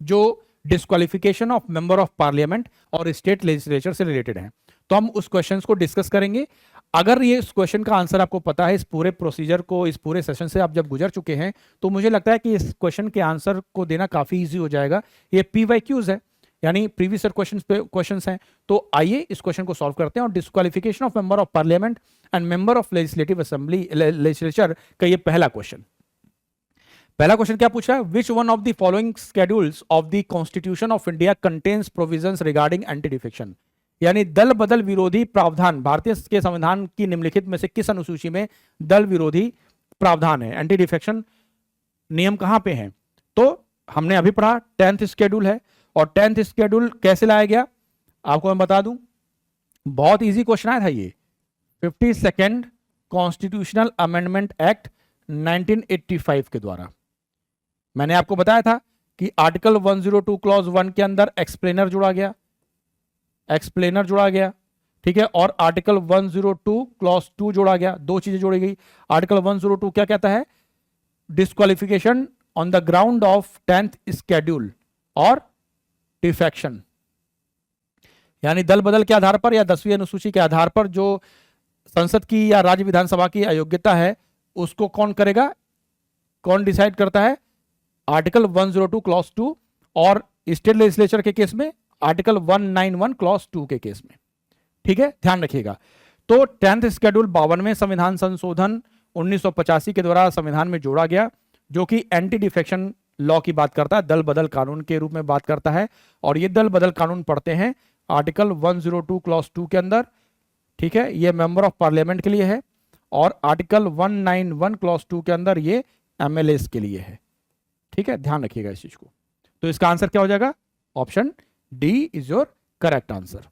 जो disqualification of member of parliament और state legislature से रिलेटेड हैं। तो हम उस क्वेश्चन को डिस्कस करेंगे। अगर ये इस क्वेश्चन का आंसर आपको पता है, इस पूरे प्रोसीजर को, इस पूरे सेशन से आप जब गुजर चुके हैं, तो मुझे लगता है कि इस क्वेश्चन के आंसर को देना काफी इजी हो जाएगा। ये PYQs है, यानी प्रीवियस क्वेश्चंस हैं। तो आइए इस क्वेश्चन को सॉल्व करते हैं। और disqualification of member of parliament and member of legislative assembly legislature का ये पहला क्वेश्चन क्या पूछा है? Which one of the following schedules of the constitution of India contains provisions regarding anti defection, यानी दल बदल विरोधी प्रावधान भारतीय के संविधान की निम्नलिखित में से किस अनुसूची में दल विरोधी प्रावधान है, एंटी डिफेक्शन नियम कहां पे है? तो हमने अभी पढ़ा 10th शेड्यूल है। और 10th शेड्यूल कैसे लाया गया आपको मैं बता दूं, बहुत इजी क्वेश्चन आया था ये। 52nd कॉन्स्टिट्यूशनल अमेंडमेंट एक्ट 1985 के द्वारा मैंने आपको बताया था कि आर्टिकल 102 क्लॉज 1 के अंदर एक्सप्लेनर जुड़ा गया, ठीक है। और आर्टिकल 102 क्लॉज 2 जोड़ा गया, दो चीजें जोड़ी गई। आर्टिकल 102 क्या कहता है? Disqualification on the ground of 10th schedule और डिफेक्शन, यानी दल बदल के आधार पर या 10वीं अनुसूची के आधार पर जो संसद की या राज्य विधानसभा की अयोग्यता है, उसको कौन करेगा, कौन डिसाइड करता है? आर्टिकल 102 क्लॉज 2 और स्टेट लेजिस्लेचर के केस में आर्टिकल 191 क्लॉज 2 के केस में, ठीक है, ध्यान रखिएगा। तो 10th शेड्यूल 52वें संविधान संशोधन 1985 के द्वारा संविधान में जोड़ा गया, जो कि एंटी डिफेक्शन लॉ की बात करता है, दल बदल कानून के रूप में बात करता है। और ये दल बदल कानून पढ़ते हैं आर्टिकल 102 क्लॉज 2 के अंदर, ठीक है, ये मेंबर ऑफ पार्लियामेंट के लिए है। और आर्टिकल 191 क्लॉज 2 के अंदर ये MLAs के लिए है, ठीक है, ध्यान रखिएगा इस चीज को। तो इसका आंसर क्या हो जाएगा? Option D is your correct answer.